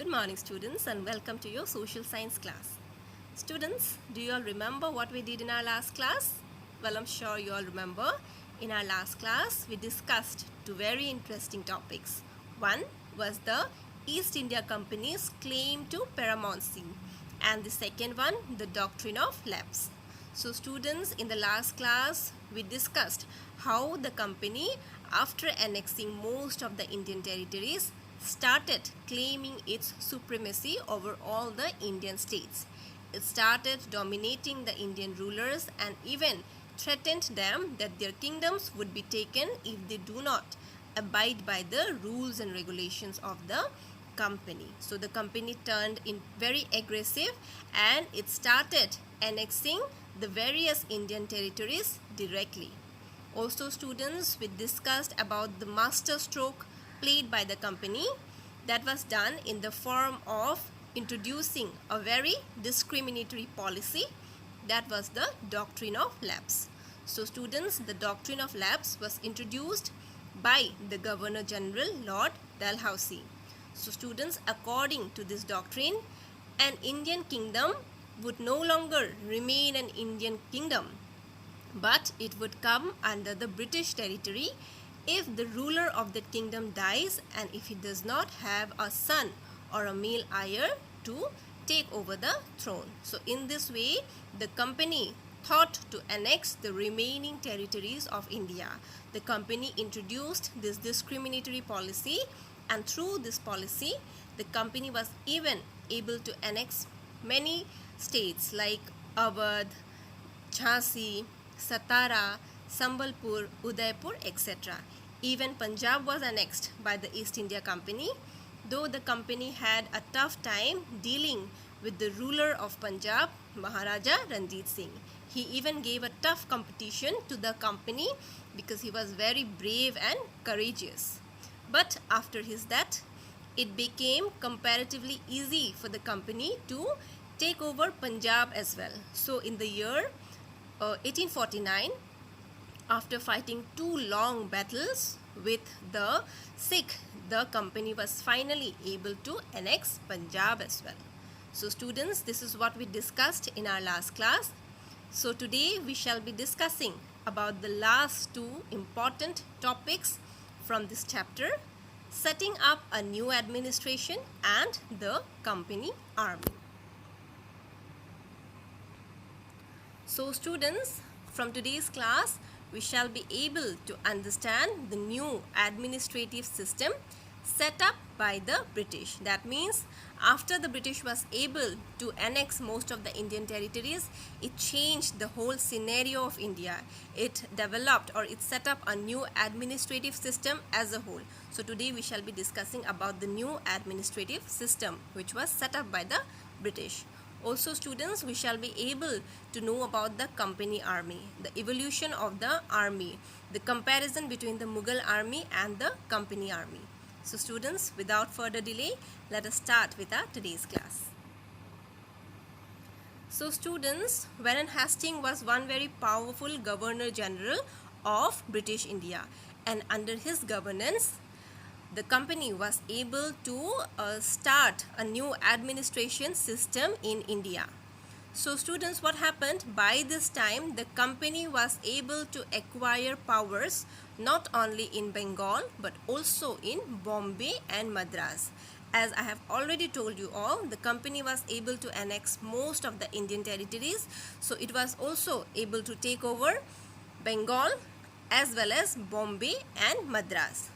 Good morning, students, and welcome to your social science class. Students, do you all remember what we did in our last class? Well, I'm sure you all remember. In our last class, we discussed two very interesting topics. One was the East India Company's claim to paramountcy, and the second one, the doctrine of lapse. So, students, in the last class, we discussed how the company, after annexing most of the Indian territories, started claiming its supremacy over all the Indian states. It started dominating the Indian rulers and even threatened them that their kingdoms would be taken if they do not abide by the rules and regulations of the company. So the company turned in very aggressive and it started annexing the various Indian territories directly. Also, students, we discussed about the master stroke played by the company that was done in the form of introducing a very discriminatory policy, that was the doctrine of lapse. So students, the doctrine of lapse was introduced by the Governor General Lord Dalhousie. So students, according to this doctrine, an Indian kingdom would no longer remain an Indian kingdom, but it would come under the British territory if the ruler of that kingdom dies and if he does not have a son or a male heir to take over the throne. So in this way, the company thought to annex the remaining territories of India. The company introduced this discriminatory policy, and through this policy, the company was even able to annex many states like Awadh, Jhansi, Satara, Sambalpur, Udaipur, etc. Even Punjab was annexed by the East India Company, though the company had a tough time dealing with the ruler of Punjab, Maharaja Ranjit Singh. He even gave a tough competition to the company because he was very brave and courageous. But after his death, it became comparatively easy for the company to take over Punjab as well. So in the year 1849, after fighting two long battles with the Sikh, the company was finally able to annex Punjab as well. So students, this is what we discussed in our last class. So today we shall be discussing about the last two important topics from this chapter: setting up a new administration and the company army. So students, from today's class, we shall be able to understand the new administrative system set up by the British. That means after the British was able to annex most of the Indian territories, it changed the whole scenario of India. It developed or it set up a new administrative system as a whole. So today we shall be discussing about the new administrative system which was set up by the British. Also students, we shall be able to know about the company army, the evolution of the army, the comparison between the Mughal army and the company army. So students, without further delay, let us start with our today's class. So students, Warren Hastings was one very powerful Governor General of British India, and under his governance, the company was able to start a new administration system in India. So students, what happened? By this time, the company was able to acquire powers not only in Bengal but also in Bombay and Madras. As I have already told you all, the company was able to annex most of the Indian territories. So it was also able to take over Bengal as well as Bombay and Madras.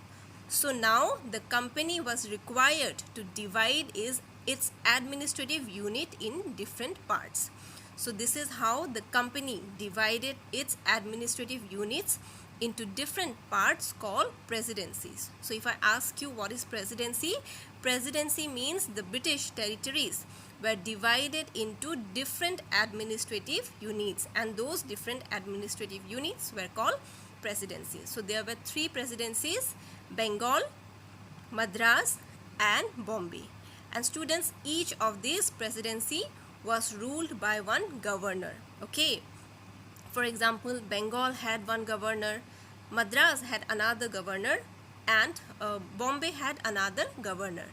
So now the company was required to divide its administrative unit in different parts. So this is how the company divided its administrative units into different parts called presidencies. So if I ask you what is presidency, presidency means the British territories were divided into different administrative units, and those different administrative units were called presidencies. So there were three presidencies: Bengal, Madras and Bombay. And students, each of these presidency was ruled by one governor. Okay. For example, Bengal had one governor, Madras had another governor, and Bombay had another governor.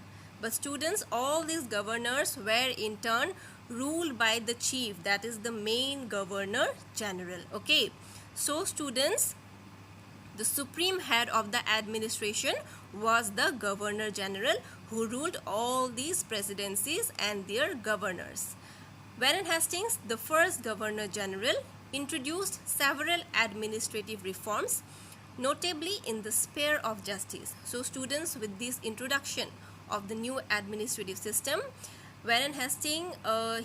But students, all these governors were in turn ruled by the chief, that is the main governor general. Okay, so students, the supreme head of the administration was the governor general, who ruled all these presidencies and their governors. Warren Hastings, the first governor general, introduced several administrative reforms, notably in the sphere of justice. So students, with this introduction of the new administrative system, Warren Hastings,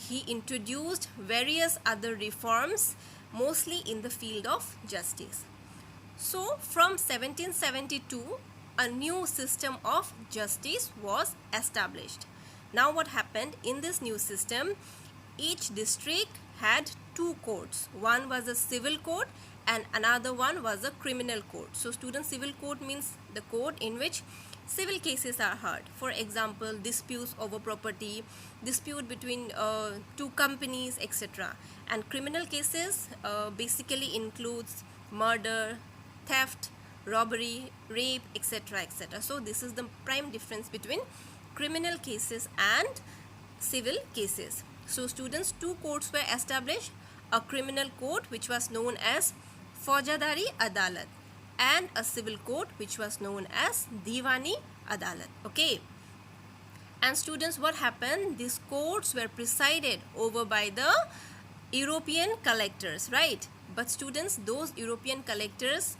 he introduced various other reforms, mostly in the field of justice. So from 1772, a new system of justice was established. Now what happened in this new system? Each district had two courts. One was a civil court and another one was a criminal court. So student, civil court means the court in which civil cases are heard. For example, disputes over property, dispute between two companies, etc. And criminal cases basically includes murder, theft, robbery, rape, etc., etc. So this is the prime difference between criminal cases and civil cases. So students, two courts were established, a criminal court which was known as Faujadari Adalat and a civil court which was known as Diwani Adalat. Okay. And students, what happened? These courts were presided over by the European collectors, right? But students, those European collectors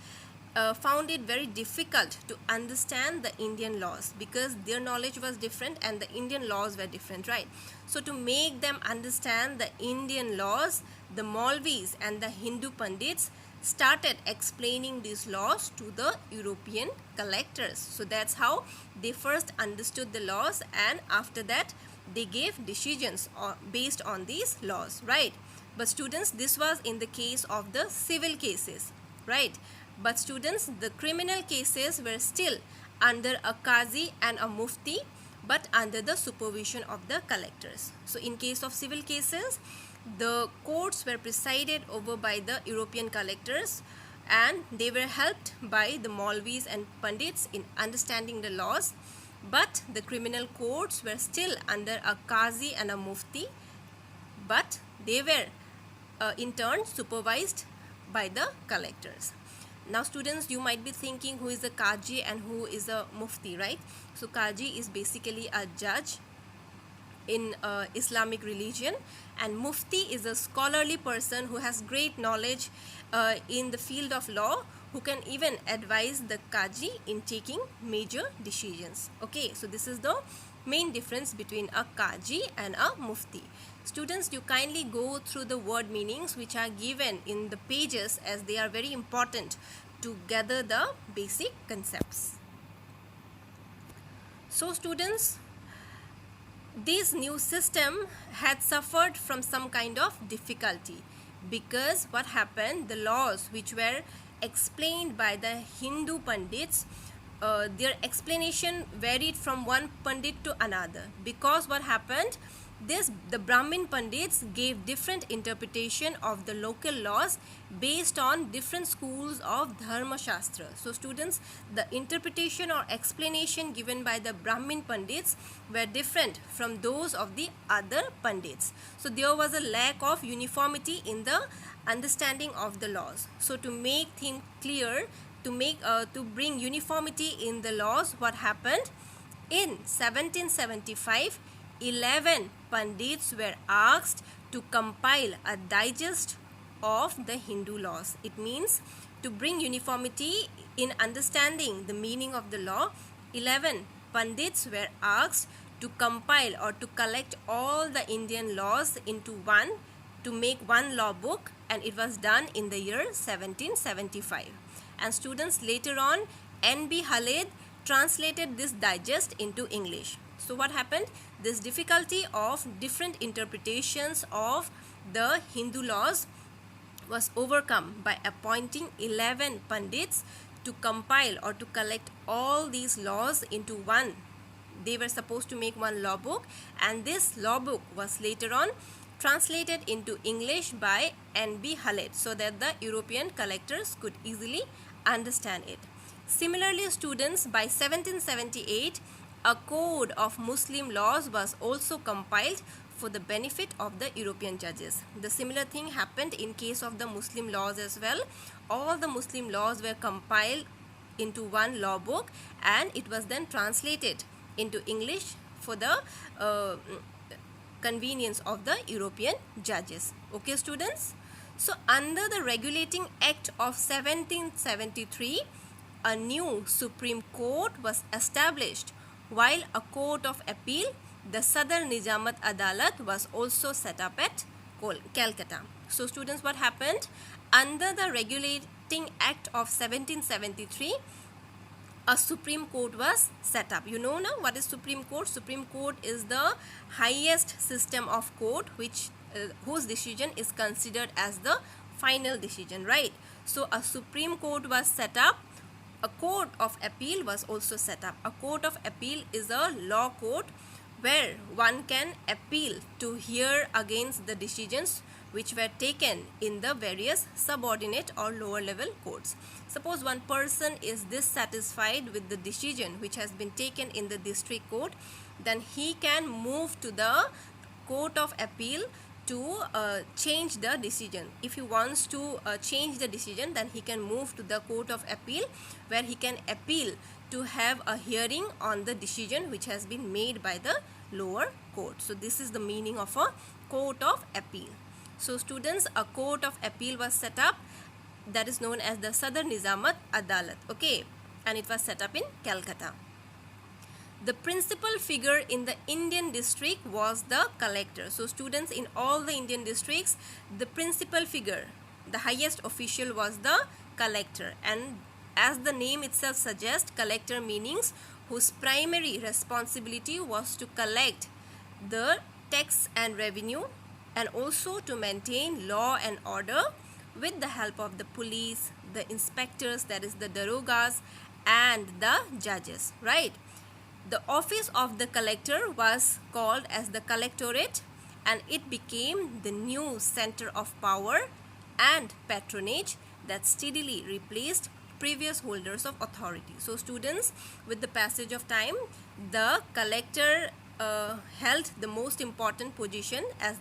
found it very difficult to understand the Indian laws because their knowledge was different and the Indian laws were different, right? So to make them understand the Indian laws, the Maulvis and the Hindu Pandits started explaining these laws to the European collectors. So that's how they first understood the laws, and after that they gave decisions based on these laws, right? But students, this was in the case of the civil cases, right? But students, the criminal cases were still under a Qazi and a Mufti, but under the supervision of the collectors. So in case of civil cases, the courts were presided over by the European collectors and they were helped by the Maulvis and Pandits in understanding the laws, but the criminal courts were still under a Qazi and a Mufti, but they were in turn supervised by the collectors. Now students, you might be thinking who is a Qazi and who is a Mufti, right? So Qazi is basically a judge in Islamic religion, and Mufti is a scholarly person who has great knowledge in the field of law, who can even advise the Qazi in taking major decisions. Okay, so this is the main difference between a Qazi and a Mufti. Students, you kindly go through the word meanings which are given in the pages, as they are very important to gather the basic concepts. So students, this new system had suffered from some kind of difficulty because what happened, the laws which were explained by the Hindu Pandits, their explanation varied from one Pandit to another, because what happened, the Brahmin Pandits gave different interpretation of the local laws based on different schools of Dharma Shastra. So students, the interpretation or explanation given by the Brahmin Pandits were different from those of the other Pandits. So there was a lack of uniformity in the understanding of the laws. So to make things clear, to bring uniformity in the laws, what happened? In 1775, 11 Pandits were asked to compile a digest of the Hindu laws. It means to bring uniformity in understanding the meaning of the law, 11 Pandits were asked to compile or to collect all the Indian laws into one, to make one law book, and it was done in the year 1775. And students, later on, N.B. Khalid translated this digest into English. So what happened? This difficulty of different interpretations of the Hindu laws was overcome by appointing 11 Pandits to compile or to collect all these laws into one. They were supposed to make one law book, and this law book was later on translated into English by N.B. Khalid so that the European collectors could easily understand it. Similarly, students, by 1778, a code of Muslim laws was also compiled for the benefit of the European judges. The similar thing happened in case of the Muslim laws as well. All the Muslim laws were compiled into one law book, and it was then translated into English for the convenience of the European judges. Okay, students? So, under the Regulating Act of 1773, a new Supreme Court was established, while a Court of Appeal, the Sadr Nizamat Adalat, was also set up at Calcutta. So, students, what happened? Under the Regulating Act of 1773, a Supreme Court was set up. You know now what is Supreme Court? Supreme Court is the highest system of court whose decision is considered as the final decision, right? So a Supreme Court was set up. A Court of Appeal was also set up. A Court of Appeal is a law court where one can appeal to hear against the decisions which were taken in the various subordinate or lower level courts. Suppose one person is dissatisfied with the decision which has been taken in the district court, then he can move to the Court of Appeal to change the decision. If he wants to change the decision, then he can move to the Court of Appeal, where he can appeal to have a hearing on the decision which has been made by the lower court. So this is the meaning of a Court of Appeal. So students, a Court of Appeal was set up, that is known as the Sadr Nizamat Adalat, okay, and it was set up in Calcutta. The principal figure in the Indian district was the collector. So students, in all the Indian districts, the principal figure, the highest official, was the collector. And as the name itself suggests, collector meanings whose primary responsibility was to collect the tax and revenue, and also to maintain law and order with the help of the police, the inspectors, that is the darogas, and the judges, right? The office of the collector was called as the collectorate, and it became the new center of power and patronage that steadily replaced previous holders of authority. So students, with the passage of time, the collector held the most important position, as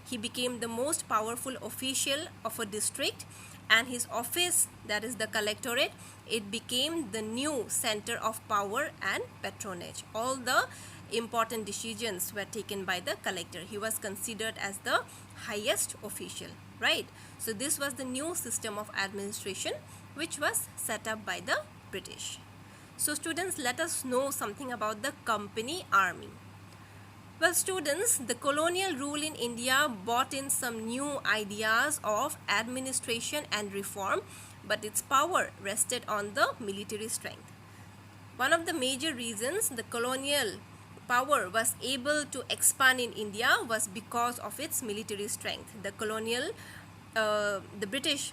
he became the most powerful official of a district, and his office, that is the collectorate, it became the new center of power and patronage. All the important decisions were taken by the collector. He was considered as the highest official, right? So this was the new system of administration which was set up by the British. So students, let us know something about the company army. Well students, the colonial rule in India brought in some new ideas of administration and reform, but its power rested on the military strength. One of the major reasons the colonial power was able to expand in India was because of its military strength. The British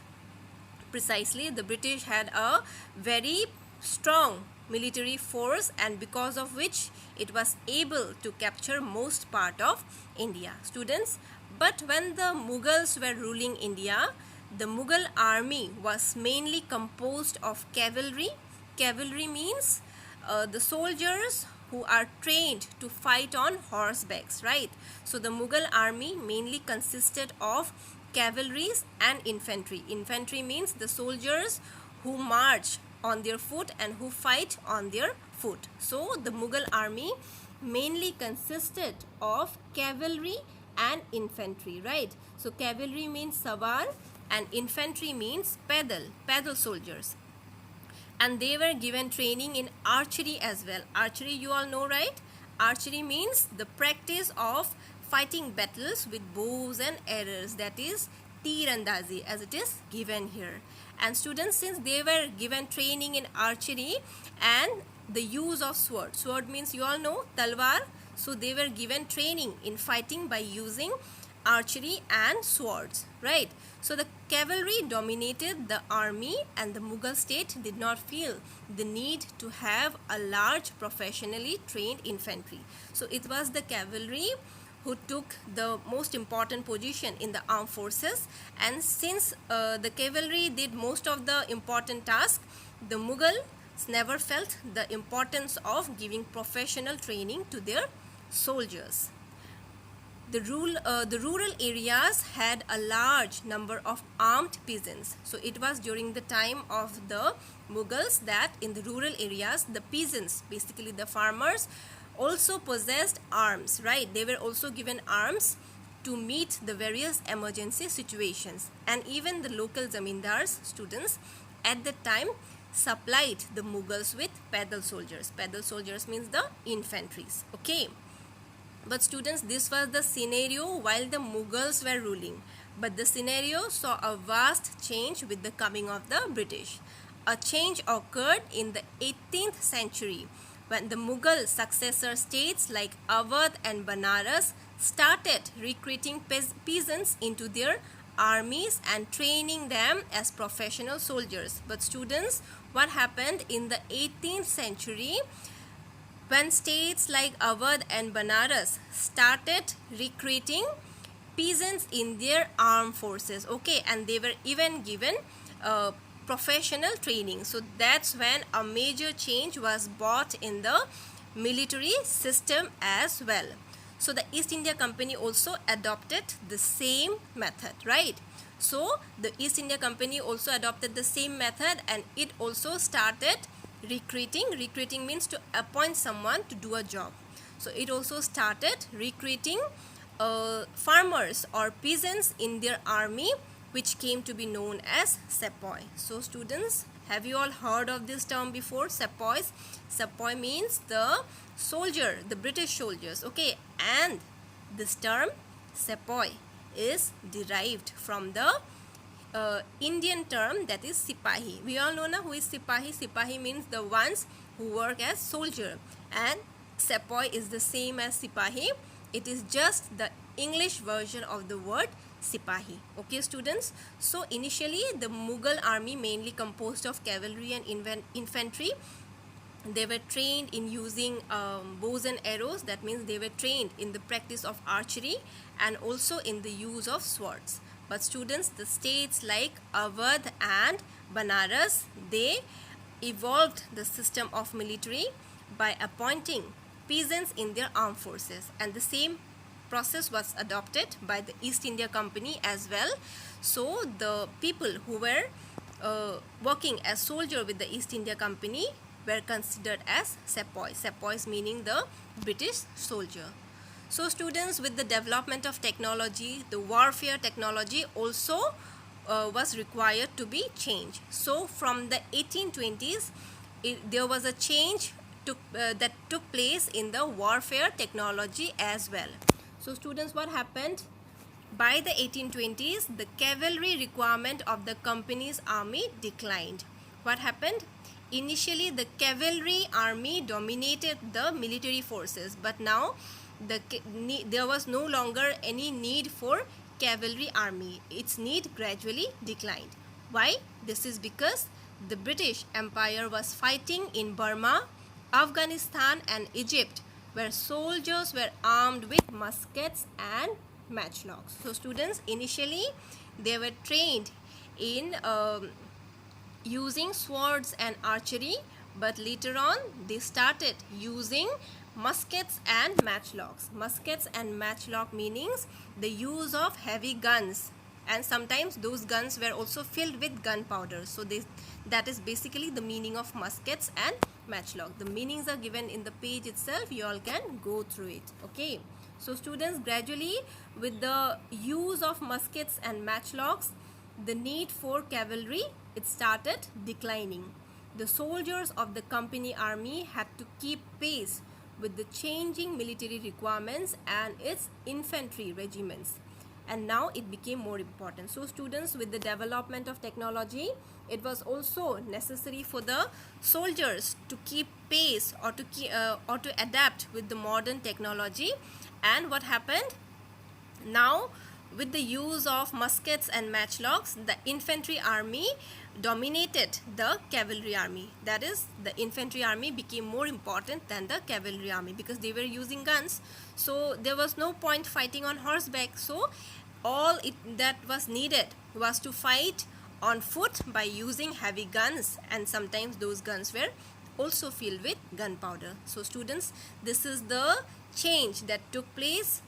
had a very strong military force, and because of which it was able to capture most part of India. Students, but when the Mughals were ruling India, the Mughal army was mainly composed of cavalry. Cavalry means the soldiers who are trained to fight on horsebacks, right? So the Mughal army mainly consisted of cavalry and infantry. Infantry means the soldiers who march on their foot and who fight on their foot. So the Mughal army mainly consisted of cavalry and infantry, right? So cavalry means sawar and infantry means pedal soldiers. And they were given training in archery as well. Archery, you all know, right? Archery means the practice of fighting battles with bows and arrows, that is tir-andazi, as it is given here. And students, since they were given training in archery and the use of sword means, you all know, talwar, so they were given training in fighting by using archery and swords, right? So the cavalry dominated the army, and the Mughal state did not feel the need to have a large professionally trained infantry. So it was the cavalry who took the most important position in the armed forces, and since the cavalry did most of the important tasks, the Mughal never felt the importance of giving professional training to their soldiers. The rural areas had a large number of armed peasants. So it was during the time of the Mughals that in the rural areas, the peasants, basically the farmers, also possessed arms, right? They were also given arms to meet the various emergency situations. And even the local zamindars, students, at the time supplied the Mughals with pedal soldiers. Pedal soldiers means the infantries, okay? But students, this was the scenario while the Mughals were ruling. But the scenario saw a vast change with the coming of the British. A change occurred in the 18th century when the Mughal successor states like Awadh and Banaras started recruiting peasants into their armies and training them as professional soldiers. But students, what happened in the 18th century? When states like Awadh and Banaras started recruiting peasants in their armed forces, okay, and they were even given professional training. So that's when a major change was brought in the military system as well. So the East India Company also adopted the same method, right? So the East India Company also adopted the same method, and it also started recruiting. Recruiting means to appoint someone to do a job. So it also started recruiting farmers or peasants in their army, which came to be known as sepoy. So students, have you all heard of this term before? Sepoys. Sepoy means the soldier, the British soldiers, okay? And this term sepoy is derived from the Indian term, that is sipahi. We all know now who is sipahi. Sipahi means the ones who work as soldier, and sepoy is the same as sipahi. It is just the English version of the word sipahi. Okay students, so initially the Mughal army mainly composed of cavalry and infantry. They were trained in using bows and arrows. That means they were trained in the practice of archery and also in the use of swords. But students, the states like Awadh and Banaras, they evolved the system of military by appointing peasants in their armed forces, and the same process was adopted by the East India Company as well. So the people who were working as soldier with the East India Company were considered as sepoys. Sepoys meaning the British soldier. So students, with the development of technology, the warfare technology also was required to be changed. So from the 1820s, there was a change that took place in the warfare technology as well. So students, what happened? By the 1820s, the cavalry requirement of the company's army declined. What happened? Initially, the cavalry army dominated the military forces, but now there was no longer any need for cavalry army. Its need gradually declined. Why? This is because the British Empire was fighting in Burma, Afghanistan and Egypt, where soldiers were armed with muskets and matchlocks. So students, initially they were trained in using swords and archery, but later on they started using muskets and matchlocks. Muskets and matchlock meanings the use of heavy guns, and sometimes those guns were also filled with gunpowder. So that is basically the meaning of muskets and matchlock. The meanings are given in the page itself. You all can go through it. Okay. So students, gradually with the use of muskets and matchlocks, the need for cavalry, it started declining. The soldiers of the company army had to keep pace with the changing military requirements and its infantry regiments, and now it became more important. So students, with the development of technology, it was also necessary for the soldiers to keep pace or to adapt with the modern technology. And what happened? Now, with the use of muskets and matchlocks, the infantry army dominated the cavalry army. That is, the infantry army became more important than the cavalry army because they were using guns. So there was no point fighting on horseback. So all that was needed was to fight on foot by using heavy guns, and sometimes those guns were also filled with gunpowder. So students, this is the change that took place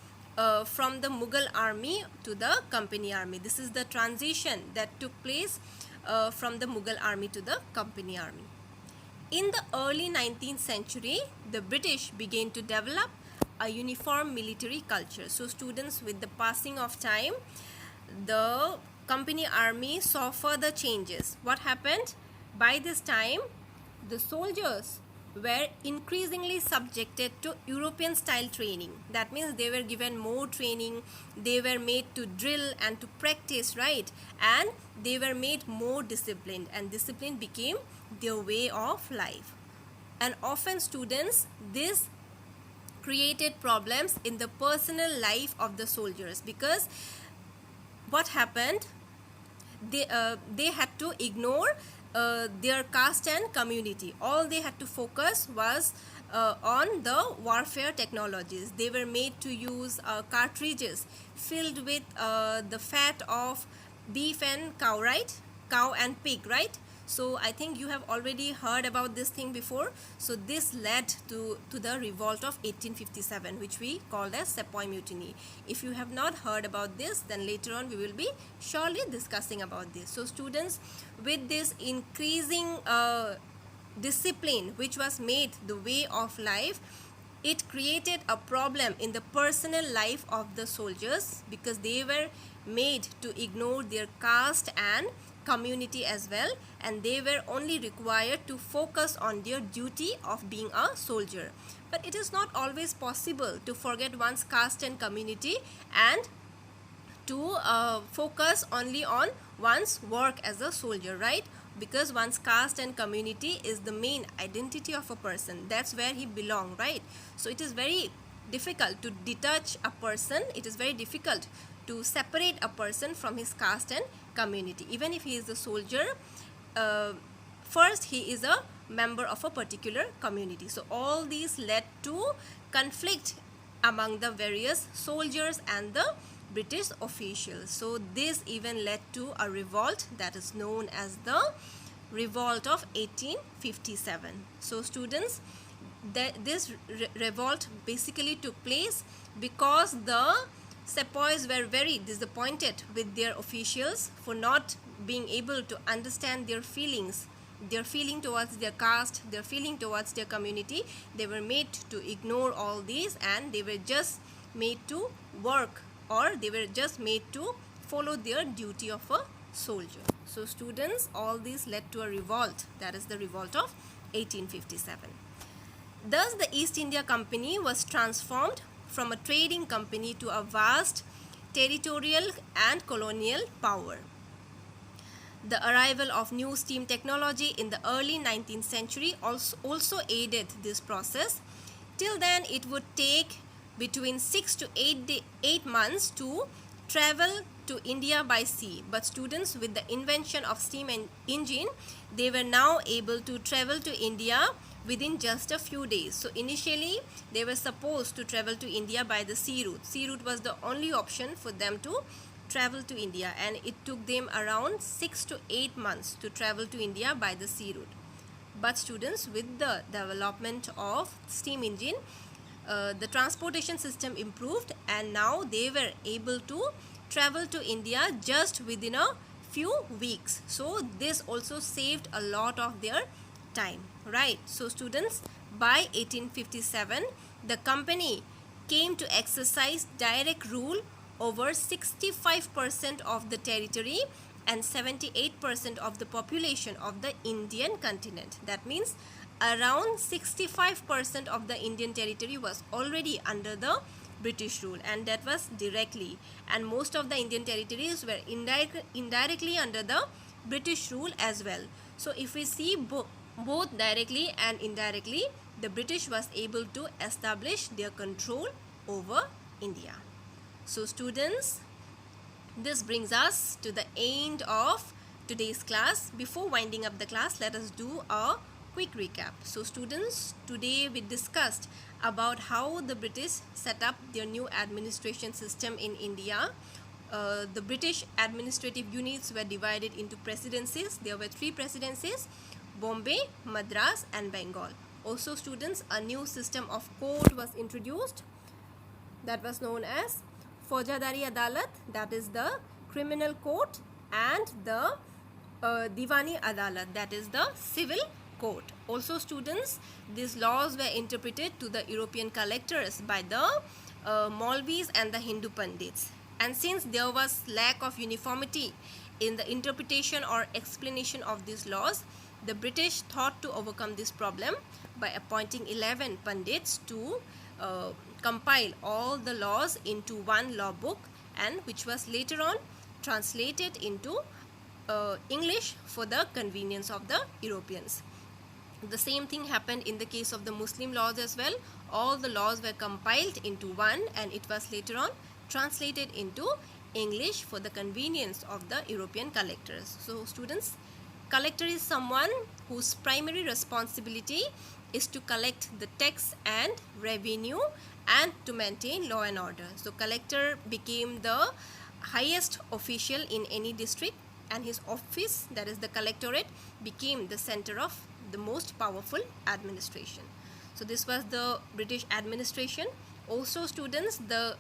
from the Mughal army to the company army. This is the transition that took place from the Mughal army to the company army. In the early 19th century, the British began to develop a uniform military culture. So students, with the passing of time, the company army saw further changes. What happened? By this time, the soldiers were increasingly subjected to European style training. That means they were given more training, they were made to drill and to practice, right? And they were made more disciplined, and discipline became their way of life. And often students, this created problems in the personal life of the soldiers, because what happened, they had to ignore their caste and community. All they had to focus was on the warfare technologies. They were made to use cartridges filled with the fat of beef and cow, right? Cow and pig, right? So I think you have already heard about this thing before. So this led to the revolt of 1857, which we called as Sepoy Mutiny. If you have not heard about this, then later on we will be surely discussing about this. So students, with this increasing discipline which was made the way of life, it created a problem in the personal life of the soldiers, because they were made to ignore their caste and community as well, and they were only required to focus on their duty of being a soldier. But it is not always possible to forget one's caste and community and to focus only on one's work as a soldier, right? Because one's caste and community is the main identity of a person. That's where he belongs, right? So it is very difficult to detach a person. It is very difficult to separate a person from his caste and community. Even if he is a soldier, first he is a member of a particular community. So all these led to conflict among the various soldiers and the British officials. So this even led to a revolt that is known as the Revolt of 1857. So students, this revolt basically took place because the Sepoys were very disappointed with their officials for not being able to understand their feelings, their feeling towards their caste, their feeling towards their community. They were made to ignore all these, and they were just made to work, or they were just made to follow their duty of a soldier. So students, all these led to a revolt, that is the revolt of 1857. Thus the East India Company was transformed from a trading company to a vast territorial and colonial power. The arrival of new steam technology in the early 19th century also aided this process. Till then, it would take between 6 to 8 months to travel to India by sea. But students, with the invention of steam engine, they were now able to travel to India within just a few days. So initially they were supposed to travel to India by the sea route. Sea route was the only option for them to travel to India, and it took them around 6 to 8 months to travel to India by the sea route. But students, with the development of steam engine, the transportation system improved, and now they were able to travel to India just within a few weeks. So this also saved a lot of their time, right? So students, by 1857 the company came to exercise direct rule over 65% of the territory and 78% of the population of the Indian continent. That means around 65% of the Indian territory was already under the British rule, and that was directly, and most of the Indian territories were indirectly under the British rule as well. So if we see both directly and indirectly, the British was able to establish their control over India. So students, this brings us to the end of today's class. Before winding up the class, let us do a quick recap. So students, today we discussed about how the British set up their new administration system in India, the British administrative units were divided into presidencies. There were 3 presidencies: Bombay, Madras and Bengal. Also students, a new system of court was introduced that was known as Faujadari Adalat, that is the criminal court, and the Diwani Adalat, that is the civil court. Also students, these laws were interpreted to the European collectors by the Maulvis and the Hindu Pandits. And since there was lack of uniformity in the interpretation or explanation of these laws, the British thought to overcome this problem by appointing 11 Pandits to compile all the laws into one law book, and which was later on translated into English for the convenience of the Europeans. The same thing happened in the case of the Muslim laws as well. All the laws were compiled into one, and it was later on translated into English for the convenience of the European collectors. So students, collector is someone whose primary responsibility is to collect the tax and revenue and to maintain law and order. So collector became the highest official in any district, and his office, that is the collectorate, became the center of the most powerful administration. So this was the British administration. Also students, the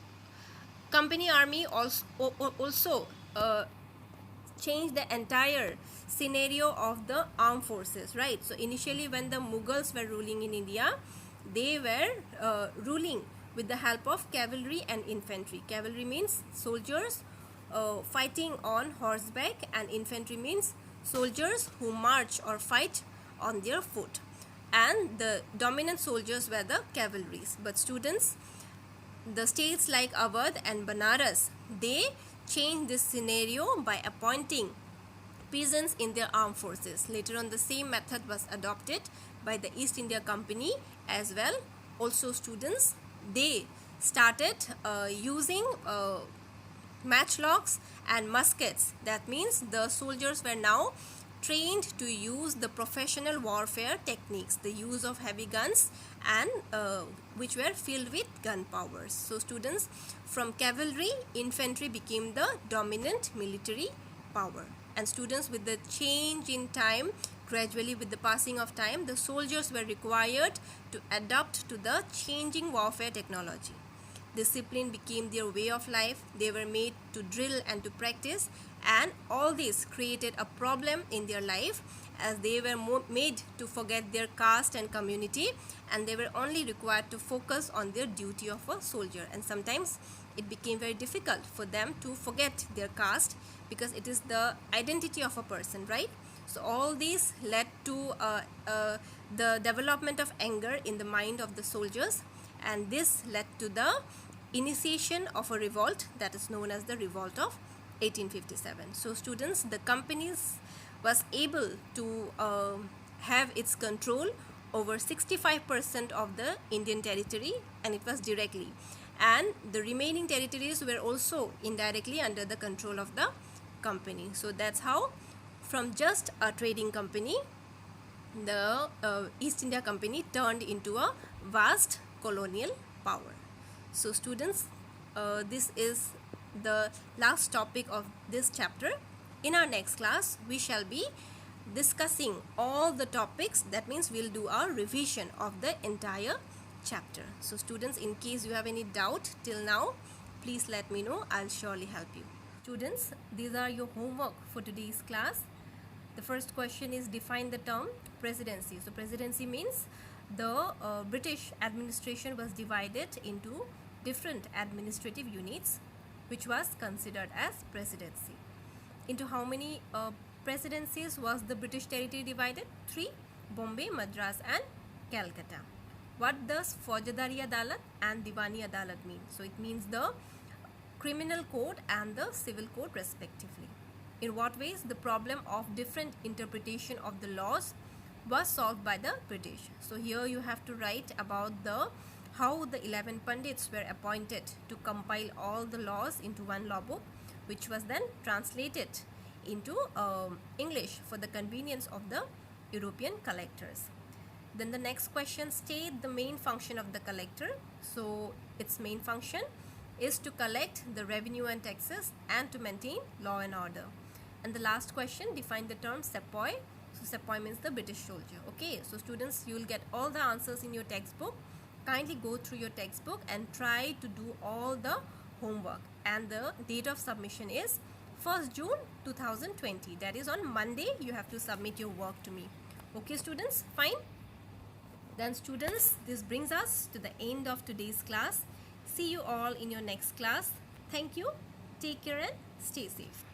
company army also changed the entire scenario of the armed forces, right? So initially when the Mughals were ruling in India, they were ruling with the help of cavalry and infantry. Cavalry means soldiers fighting on horseback, and infantry means soldiers who march or fight on their foot, and the dominant soldiers were the cavalries. But students, the states like Awadh and Banaras, they changed this scenario by appointing peasants in their armed forces. Later on, the same method was adopted by the East India Company as well. Also students, they started using matchlocks and muskets. That means the soldiers were now trained to use the professional warfare techniques, the use of heavy guns, and which were filled with gunpowder. So students, from cavalry, infantry became the dominant military power. And students, with the change in time, gradually with the passing of time, the soldiers were required to adapt to the changing warfare technology. Discipline became their way of life. They were made to drill and to practice, and all this created a problem in their life, as they were made to forget their caste and community, and they were only required to focus on their duty of a soldier. And sometimes it became very difficult for them to forget their caste, because it is the identity of a person, right? So all these led to the development of anger in the mind of the soldiers, and this led to the initiation of a revolt that is known as the Revolt of 1857. So students, the companies was able to have its control over 65% of the Indian territory, and it was directly, and the remaining territories were also indirectly under the control of the company. So that's how, from just a trading company, the East India Company turned into a vast colonial power. So students, this is the last topic of this chapter. In our next class, we shall be discussing all the topics. That means we'll do a revision of the entire chapter. So students, in case you have any doubt till now, please let me know. I'll surely help you. Students, these are your homework for today's class. The first question is, define the term presidency. So presidency means the British administration was divided into different administrative units, which was considered as presidency. Into how many presidencies was the British territory divided? 3: Bombay, Madras and Calcutta. What does Faujadari Adalat and Diwani Adalat mean? So it means the criminal code and the civil code respectively. In what ways the problem of different interpretation of the laws was solved by the British? So here you have to write about the how the 11 Pandits were appointed to compile all the laws into one law book, which was then translated into English for the convenience of the European collectors. Then the next question, state the main function of the collector. So its main function, is to collect the revenue and taxes and to maintain law and order. And the last question, define the term sepoy. So sepoy means the British soldier. Okay, so students, you will get all the answers in your textbook. Kindly go through your textbook and try to do all the homework. And the date of submission is 1st June 2020. That is on Monday. You have to submit your work to me. Okay students, fine. Then students, this brings us to the end of today's class. See you all in your next class. Thank you. Take care and stay safe.